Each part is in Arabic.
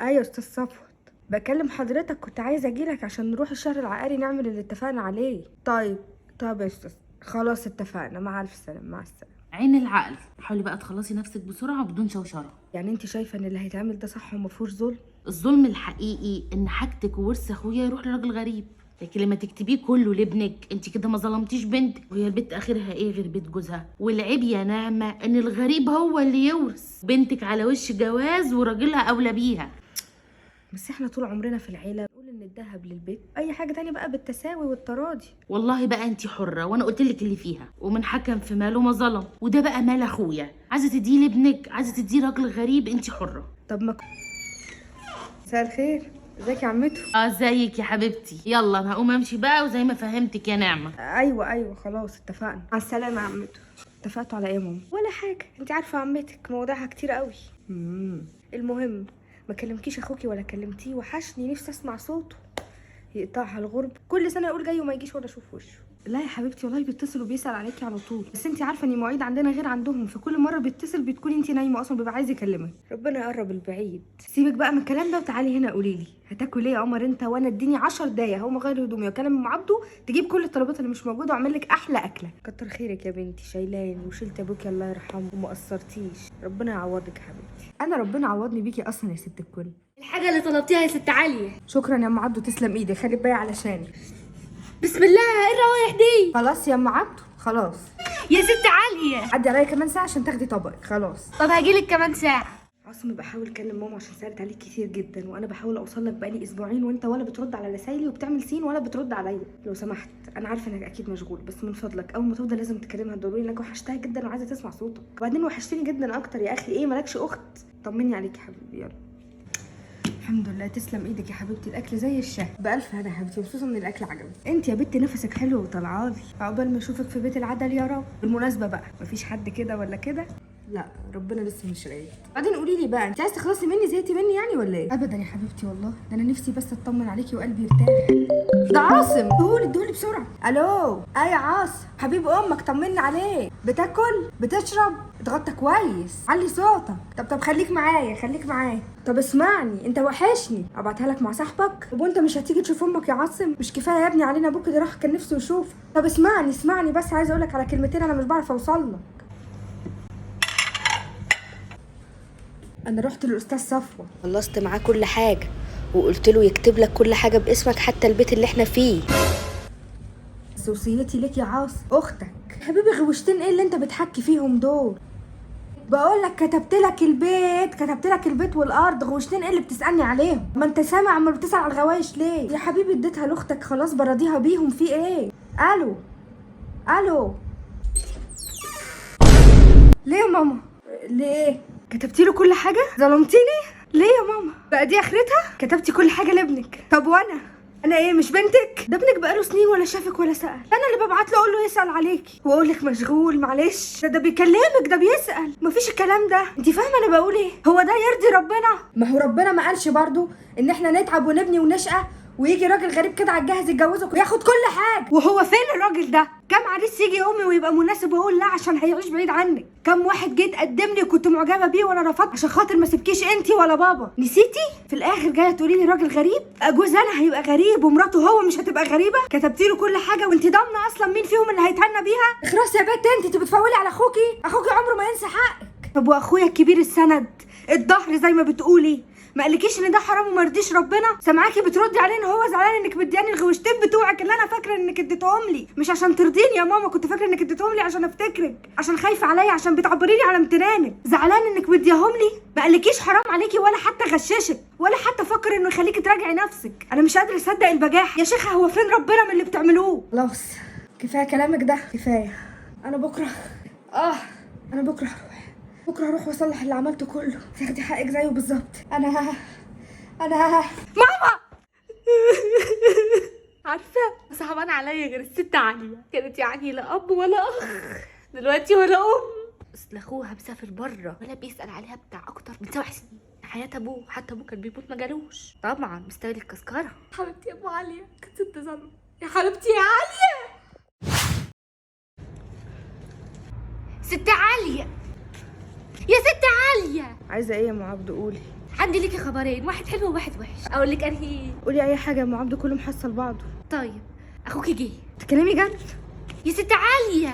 ايوه يا استاذ صفوت، بكلم حضرتك، كنت عايزه اجيلك عشان نروح الشهر العقاري نعمل اللي اتفقنا عليه. طيب يا استاذ، خلاص اتفقنا، مع الف سلامه، مع السلامه. عين العقل، حاولي بقى تخلصي نفسك بسرعه بدون شوشره. يعني انت شايفه ان اللي هيتعمل ده صح ومفهوش ظلم؟ الظلم الحقيقي ان حاجتك وورث اخويا يروح لراجل غريب، لكن لما تكتبيه كله لابنك انت كده ما ظلمتيش بنتك، وهي البنت اخرها ايه غير بيت جوزها؟ والعيب يا نعمه ان الغريب هو اللي يورث، بنتك على وش جواز وراجلها اولى بيها. بس احنا طول عمرنا في العيله بنقول ان الذهب للبيت، اي حاجه تانية بقى بالتساوي والتراضي. والله بقى انت حره، وانا قلت لك اللي فيها، ومن حكم في ماله ما ظلم، وده بقى مال اخويا، عايزه تديه لابنك عايزه تديه راجل غريب، انت حره. طب ما مساء الخير، ازيك يا عمته؟ ازيك يا حبيبتي؟ يلا انا هقوم امشي بقى، وزي ما فهمتك يا نعمه. ايوه خلاص اتفقنا، مع السلامه يا عمته. اتفقتوا على ايه يا ماما؟ ولا حاجه، انت عارفه عمتك مواضيعها كتير قوي. المهم، ما كلمكيش اخوكي ولا كلمتيه؟ وحشني، نفسي اسمع صوته. يقطعها الغرب، كل سنه يقول جاي وما يجيش ولا اشوف وشه. لا يا حبيبتي والله بيتصل وبيسال عليكي على طول، بس انت عارفه ان المواعيد عندنا غير عندهم، فكل مره بيتصل بتكوني انت نايمه اصلا، بيبقى عايز يكلمك. ربنا يقرب البعيد. سيبك بقى من الكلام ده وتعالي هنا قولي لي هتاكل ايه يا قمر انت، وانا اديني 10 دقايق هقوم اغير هدومي واكلم ام عبده تجيب كل الطلبات اللي مش موجوده واعمل لك احلى اكله. كتر خيرك يا بنتي، شايلاني وشلت ابوكي الله يرحمه وما قصرتيش. ربنا يعوضك يا حبيبتي. انا ربنا عوضني بيكي اصلا يا ست الكل. الحاجة اللي طلبتيها يا ست عالية. شكرا يا ام عبده، تسلم ايدك، خلي بالي علشاني. بسم الله، ايه الروايح دي؟ خلاص يا ام عبده خلاص. يا ست عالية. عدي عليا كمان ساعه عشان تاخدي طبقك. خلاص. طب هجيلك كمان ساعة. عاصم بحاول اكلم ماما عشان سالت عليك كتير جدا، وانا بحاول اوصل لك بقالي اسبوعين وانت ولا بترد على رسايلي وبتعمل سين ولا بترد عليا. لو سمحت، انا عارفه انك اكيد مشغول، بس من فضلك اول ما تفضل لازم تكلمها ضروري، انك وحشتها جدا وعايزه تسمع صوتك. وبعدين وحشتني جدا اكتر يا اخي، ايه مالكش اخت؟ طمني عليك يا حبيبي. يلا. الحمد لله، تسلم ايدك يا حبيبتي، الاكل زي الشهي بالف هنا يا حبيبتي، خصوصا ان الاكل عجبني. انت يا بنتي نفسك حلو وطلعالي، عقبال ما اشوفك في بيت العدل يا رب. بالمناسبه بقى، مفيش حد كده ولا كده؟ لا ربنا لسه مش رايد. بعدين قولي لي بقى، انت عايزه تخلصي مني، زهقتي مني يعني ولا ايه؟ ابدا يا حبيبتي والله، ده انا نفسي بس اطمن عليكي وقلبي يرتاح. ده عاصم، ادهولي بسرعه. الو، اي عاصم حبيب امك، طمني عليك. بتاكل؟ بتشرب؟ اتغطى كويس، علي صوتك. طب خليك معايا. طب اسمعني، انت وحشني، ابعتها لك مع صاحبك. طب وانت مش هتيجي تشوف امك يا عاصم؟ مش كفايه يا ابني علينا ابوك اللي راح كان نفسه يشوف؟ طب اسمعني بس، عايزه اقول لك على كلمتين، انا مش بعرف اوصل لك. انا رحت للاستاذ صفوه، خلصت معاه كل حاجه، وقلت له يكتب لك كل حاجه باسمك حتى البيت اللي احنا فيه. بس وصيتي ليك يا عاصم، اختك. حبيبي غوشتين ايه اللي انت بتحكي فيهم دول؟ بقول لك كتبت لك البيت والارض، غوشتين ايه اللي بتسالني عليهم؟ ما انت سامع عمال بتسال على الغوايش ليه يا حبيبي؟ اديتها لاختك خلاص، براضيها بيهم، في ايه؟ الو ليه يا ماما؟ ليه كتبتي له كل حاجه؟ ظلمتيني ليه يا ماما؟ بقى دي اخرتها؟ كتبتي كل حاجه لابنك. طب انا ايه مش بنتك؟ ده ابنك بقاله سنين ولا شافك ولا سأل، انا اللي ببعت له اقول له يسأل عليكي واقول لك مشغول معلش. ده بيكلمك، ده بيسأل، مفيش الكلام ده. انت فاهمه انا بقول ايه؟ هو ده يرضي ربنا؟ ما هو ربنا ما قالش برضو ان احنا نتعب ونبني ونشقى ويجي راجل غريب كده على الجاهز يتجوزك وياخد كل حاجه؟ وهو فين الراجل ده؟ كم عريس يجي امي ويبقى مناسب واقول لا عشان هيعيش بعيد عنك؟ كم واحد جيت قدم لي وكنت معجبه بيه وانا رفضت عشان خاطر ما سبكيش انتي ولا بابا؟ نسيتي؟ في الاخر جايه تقولي لي راجل غريب؟ جوز انا هيبقى غريب ومراته هو مش هتبقى غريبه؟ كتبتي له كل حاجه وانت ضامنه اصلا مين فيهم اللي هيتهنى بيها؟ اخرس يا بنت، انت بتفولي على اخوكي عمره ما ينسى حقك. طب واخويا الكبير السند الظهر زي ما بتقولي، ما قالكيش ان ده حرام وما يرضيش ربنا؟ سامعاكي بتردي عليه ان هو زعلان انك مدياني الغوشتين بتوعك اللي انا فاكره انك اديتهم لي، مش عشان ترضيني يا ماما، كنت فاكره انك اديتهم لي عشان افتكرك، عشان خايفه عليا، عشان بتعبريني على امتنانك. زعلان انك مديهم لي؟ ما قالكيش حرام عليكي ولا حتى غششك ولا حتى فكر انه يخليكي تراجعي نفسك. انا مش قادره اصدق البجاح يا شيخه، هو فين ربنا من اللي بتعملوه؟ خلاص كفايه كلامك ده، كفايه. انا بكره هروح واصلح اللي عملته كله، تاخدي حقك زيه بالظبط. انا ماما. عارفة صعبان عليا غير الست عالية، كانت يعني لا اب ولا اخ، دلوقتي ولا ام. اصل اخوها مسافر بره ولا بيسأل عليها بتاع اكتر من 7 سنين. حياة ابوه، حتى ابوه كان بيموت ما جالوش، طبعا مستاهل الكسكرة. حبيبتي يا ابو عالية، كانت ست ظلم يا حبيبتي يا عالية. ست عالية يا ست عالية. عايزه ايه يا ام عبد؟ قولي. عندي ليكي خبرين، واحد حلو وواحد وحش. اقول لك انهي؟ قولي اي حاجه، ما عبده كله محصل بعضه. طيب اخوكي جه. تكلمي جد؟ يا ست عاليه.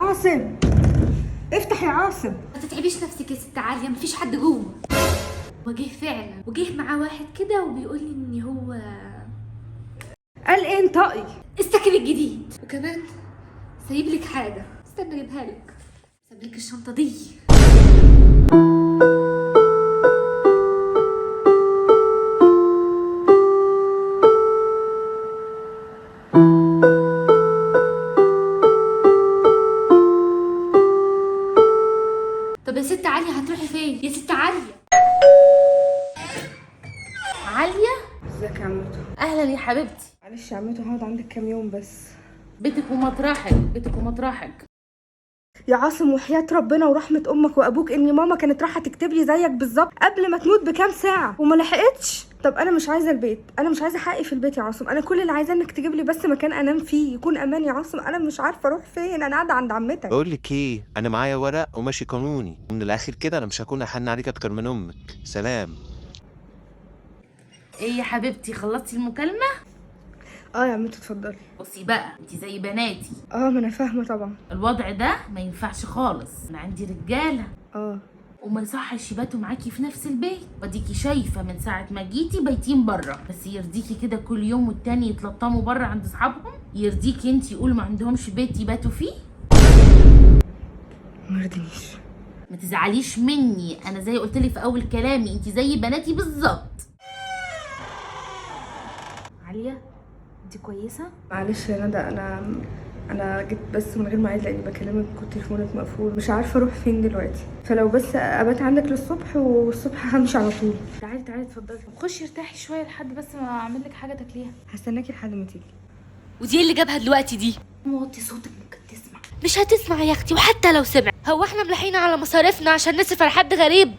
عاصم، افتح يا عاصم. ما تتعبيش نفسك يا ست عاليه، مفيش حد جوه. وجه فعلا، وجه معاه واحد كده وبيقول لي ان هو قال ايه؟ انطقي. السكن الجديد، وكمان سايب لك حاجه، استنى اجيبها لك. سايب لك الشنطه دي. طب يا ست عاليه هتروحي فين يا ست عاليه؟ عاليه، ازيك يا عمتو؟ اهلا يا حبيبتي. معلش يا عمتو، هقعد عندك كام يوم بس. بيتك ومطرحك، بيتك ومطرحك. يا عاصم وحياة ربنا ورحمة امك وابوك ان ماما كانت رايحة تكتب لي زيك بالظبط قبل ما تموت بكام ساعة وما لحقتش. طب انا مش عايزة البيت، انا مش عايزة حقي في البيت يا عاصم. انا كل اللي عايزاه انك تجيب لي بس مكان انام فيه يكون امان يا عاصم. انا مش عارفة اروح فين، انا قاعدة عند عمتك. بقول لك ايه، انا معايا ورق وماشي قانوني، ومن الاخر كده انا مش هكون احن عليك اكتر من امك. سلام. ايه يا حبيبتي، خلصتي المكالمه؟ اه يا عمتو اتفضلي. بصي بقى، انت زي بناتي، اه ما انا فاهمة طبعا. الوضع ده ما ينفعش خالص. انا عندي رجاله اه وما يصحش يباتوا معاكي في نفس البيت، وديكي شايفه من ساعه ما جيتي بايتين بره. بس يرضيكي كده كل يوم والتاني يتلطموا بره عند اصحابهم؟ يرضيكي انت يقولوا ما عندهمش بيت يباتوا فيه؟ مرضنيش. ما تزعليش مني، انا زي قلت لي في اول كلامي انت زي بناتي بالظبط. عاليه انت كويسه؟ معلش يا ندى، انا جيت بس من غير ميعاد لاني بكلمك كنت تليفونك مقفول، مش عارفه اروح فين دلوقتي، فلو بس ابات عندك للصبح والصبح همشي على طول. تعالي تعالي اتفضلي، خشي ارتاحي شويه لحد بس ما اعمل لك حاجه تاكليها. هستناكي لحد ما تيجي. ودي إيه اللي جابها دلوقتي دي؟ موطي صوتك ممكن تسمع. مش هتسمع يا اختي، وحتى لو سمع هو احنا ملاحقين على مصاريفنا عشان نصرف على حد غريب؟